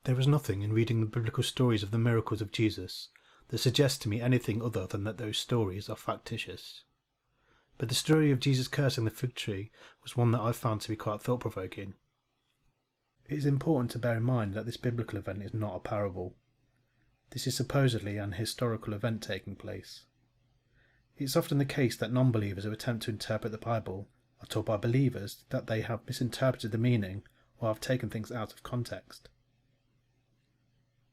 There is nothing in reading the biblical stories of the miracles of Jesus that suggests to me anything other than that those stories are factitious. But the story of Jesus cursing the fig tree was one that I found to be quite thought-provoking. It is important to bear in mind that this biblical event is not a parable. This is supposedly an historical event taking place. It's often the case that non-believers who attempt to interpret the Bible are told by believers that they have misinterpreted the meaning or have taken things out of context.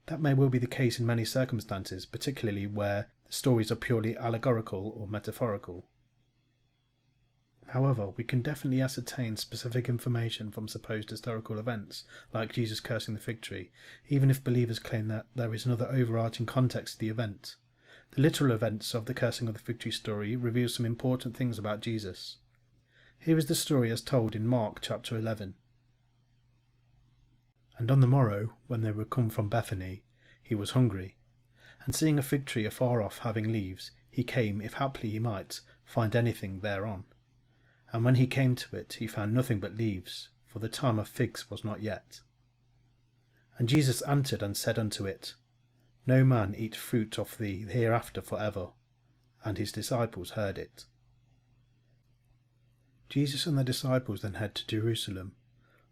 That may well be the case in many circumstances, particularly where the stories are purely allegorical or metaphorical. However, we can definitely ascertain specific information from supposed historical events, like Jesus cursing the fig tree, even if believers claim that there is another overarching context to the event. The literal events of the cursing of the fig tree story reveal some important things about Jesus. Here is the story as told in Mark chapter 11. And on the morrow, when they were come from Bethany, he was hungry. And seeing a fig tree afar off having leaves, he came, if haply he might find anything thereon. And when he came to it, he found nothing but leaves, for the time of figs was not yet. And Jesus answered and said unto it, No man eat fruit of thee hereafter for ever. And his disciples heard it. Jesus and the disciples then head to Jerusalem,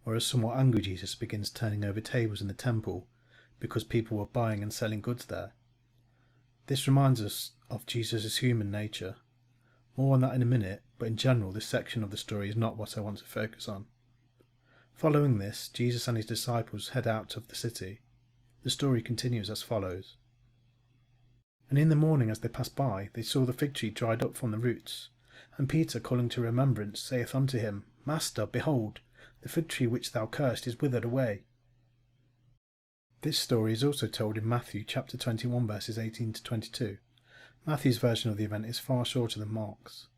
where a somewhat angry Jesus begins turning over tables in the temple, because people were buying and selling goods there. This reminds us of Jesus' human nature. More on that in a minute, but in general this section of the story is not what I want to focus on. Following this, Jesus and his disciples head out of the city. The story continues as follows. And in the morning as they passed by, they saw the fig tree dried up from the roots. And Peter, calling to remembrance, saith unto him, Master, behold, the fig tree which thou cursed is withered away. This story is also told in Matthew chapter 21 verses 18 to 22. Matthew's version of the event is far shorter than Mark's.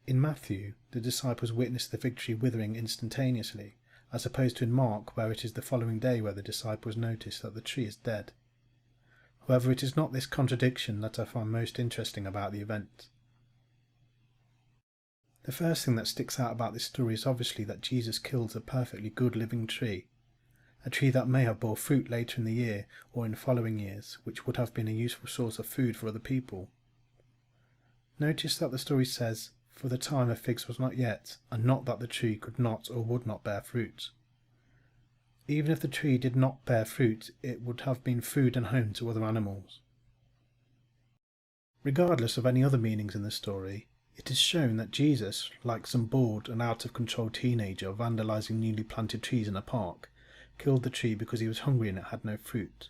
In Matthew, the disciples witness the fig tree withering instantaneously, as opposed to in Mark, where it is the following day where the disciples notice that the tree is dead. However, it is not this contradiction that I find most interesting about the event. The first thing that sticks out about this story is obviously that Jesus kills a perfectly good living tree, a tree that may have bore fruit later in the year or in following years, which would have been a useful source of food for other people. Notice that the story says, for the time of figs was not yet, and not that the tree could not or would not bear fruit. Even if the tree did not bear fruit, it would have been food and home to other animals. Regardless of any other meanings in the story, it is shown that Jesus, like some bored and out-of-control teenager vandalising newly planted trees in a park, killed the tree because he was hungry and it had no fruit.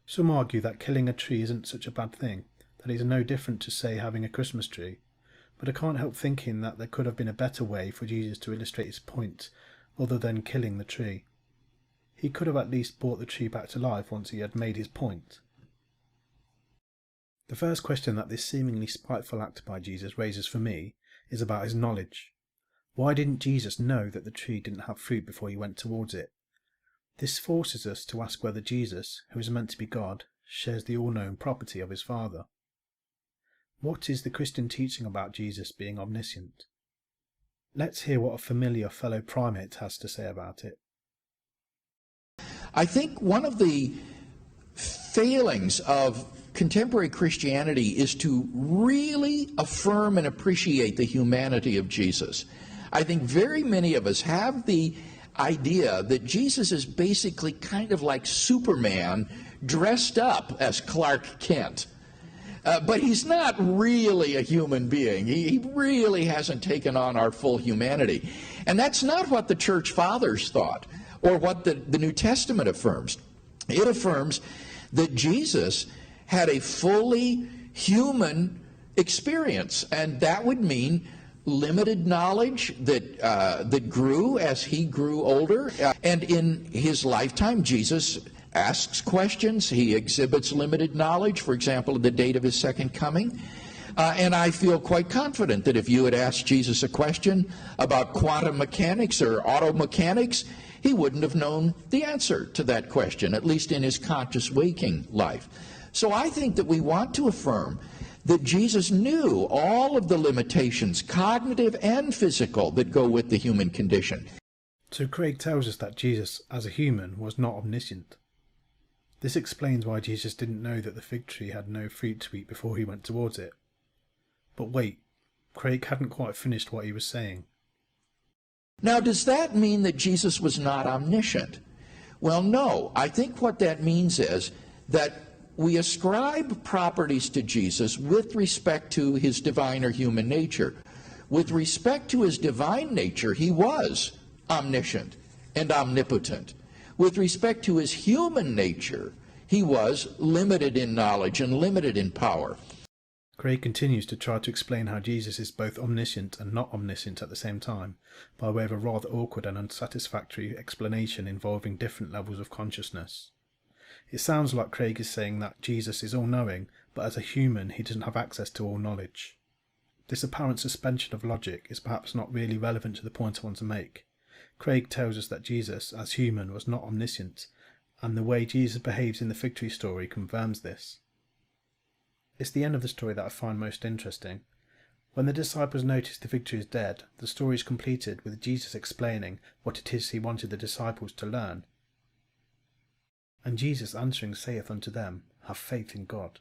Some argue that killing a tree isn't such a bad thing, that it is no different to, say, having a Christmas tree, but I can't help thinking that there could have been a better way for Jesus to illustrate his point, other than killing the tree. He could have at least brought the tree back to life once he had made his point. The first question that this seemingly spiteful act by Jesus raises for me is about his knowledge. Why didn't Jesus know that the tree didn't have fruit before he went towards it? This forces us to ask whether Jesus, who is meant to be God, shares the all-knowing property of his Father. What is the Christian teaching about Jesus being omniscient? Let's hear what a familiar fellow primate has to say about it. I think one of the failings of contemporary Christianity is to really affirm and appreciate the humanity of Jesus. I think very many of us have the idea that Jesus is basically kind of like Superman dressed up as Clark Kent. But he's not really a human being. He really hasn't taken on our full humanity. And that's not what the church fathers thought, or what the New Testament affirms. It affirms that Jesus had a fully human experience, and that would mean limited knowledge that grew as he grew older. And in his lifetime, Jesus asks questions. He exhibits limited knowledge, for example, of the date of his second coming. And I feel quite confident that if you had asked Jesus a question about quantum mechanics or auto mechanics, he wouldn't have known the answer to that question, at least in his conscious waking life. So I think that we want to affirm that Jesus knew all of the limitations, cognitive and physical, that go with the human condition. So Craig tells us that Jesus, as a human, was not omniscient. This explains why Jesus didn't know that the fig tree had no fruit to eat before he went towards it. But wait, Craig hadn't quite finished what he was saying. Now, does that mean that Jesus was not omniscient? Well, no. I think what that means is that we ascribe properties to Jesus with respect to his divine or human nature. With respect to his divine nature, he was omniscient and omnipotent. With respect to his human nature, he was limited in knowledge and limited in power. Craig continues to try to explain how Jesus is both omniscient and not omniscient at the same time, by way of a rather awkward and unsatisfactory explanation involving different levels of consciousness. It sounds like Craig is saying that Jesus is all-knowing, but as a human he doesn't have access to all knowledge. This apparent suspension of logic is perhaps not really relevant to the point I want to make. Craig tells us that Jesus, as human, was not omniscient, and the way Jesus behaves in the fig tree story confirms this. It's the end of the story that I find most interesting. When the disciples notice the fig tree is dead, the story is completed with Jesus explaining what it is he wanted the disciples to learn. And Jesus answering saith unto them, Have faith in God.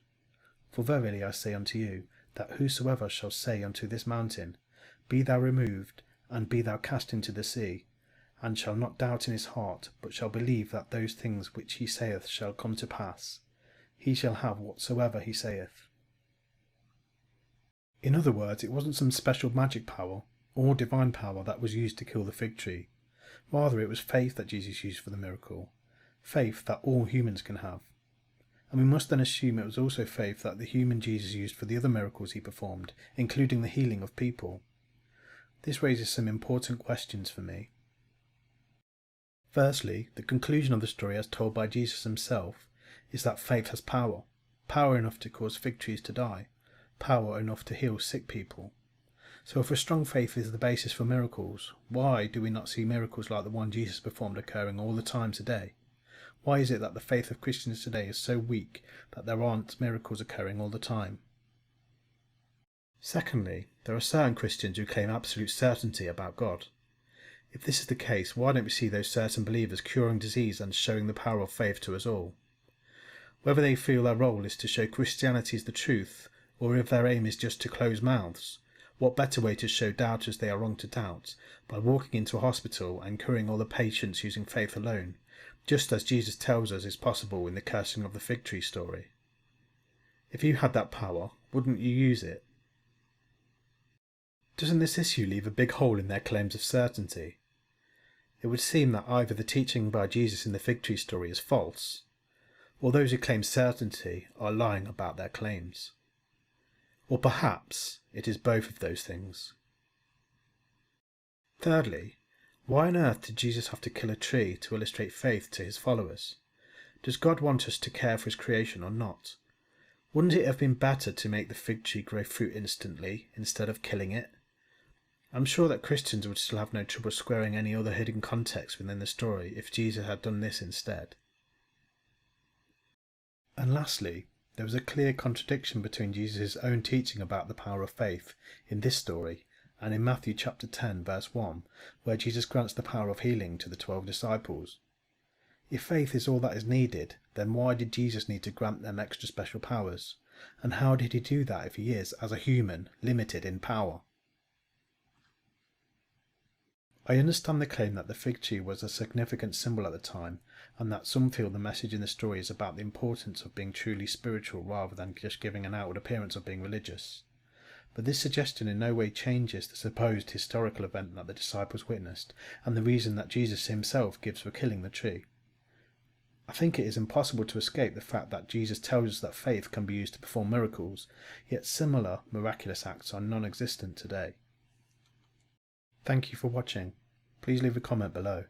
For verily I say unto you, that whosoever shall say unto this mountain, Be thou removed, and be thou cast into the sea, and shall not doubt in his heart, but shall believe that those things which he saith shall come to pass, he shall have whatsoever he saith. In other words, it wasn't some special magic power or divine power that was used to kill the fig tree. Rather, it was faith that Jesus used for the miracle, faith that all humans can have. And we must then assume it was also faith that the human Jesus used for the other miracles he performed, including the healing of people. This raises some important questions for me. Firstly, the conclusion of the story as told by Jesus himself is that faith has power, power enough to cause fig trees to die, power enough to heal sick people. So if a strong faith is the basis for miracles, why do we not see miracles like the one Jesus performed occurring all the time today? Why is it that the faith of Christians today is so weak that there aren't miracles occurring all the time? Secondly, there are certain Christians who claim absolute certainty about God. If this is the case, why don't we see those certain believers curing disease and showing the power of faith to us all? Whether they feel their role is to show Christianity is the truth, or if their aim is just to close mouths, what better way to show doubters they are wrong to doubt, by walking into a hospital and curing all the patients using faith alone, just as Jesus tells us is possible in the cursing of the fig tree story. If you had that power, wouldn't you use it? Doesn't this issue leave a big hole in their claims of certainty? It would seem that either the teaching by Jesus in the fig tree story is false, or those who claim certainty are lying about their claims. Or perhaps it is both of those things. Thirdly, why on earth did Jesus have to kill a tree to illustrate faith to his followers? Does God want us to care for his creation or not? Wouldn't it have been better to make the fig tree grow fruit instantly instead of killing it? I'm sure that Christians would still have no trouble squaring any other hidden context within the story if Jesus had done this instead. And lastly, there was a clear contradiction between Jesus' own teaching about the power of faith in this story and in Matthew chapter 10 verse 1, where Jesus grants the power of healing to the 12 disciples. If faith is all that is needed, then why did Jesus need to grant them extra special powers? And how did he do that if he is, as a human, limited in power? I understand the claim that the fig tree was a significant symbol at the time, and that some feel the message in the story is about the importance of being truly spiritual rather than just giving an outward appearance of being religious. But this suggestion in no way changes the supposed historical event that the disciples witnessed, and the reason that Jesus himself gives for killing the tree. I think it is impossible to escape the fact that Jesus tells us that faith can be used to perform miracles, yet similar miraculous acts are non-existent today. Thank you for watching. Please leave a comment below.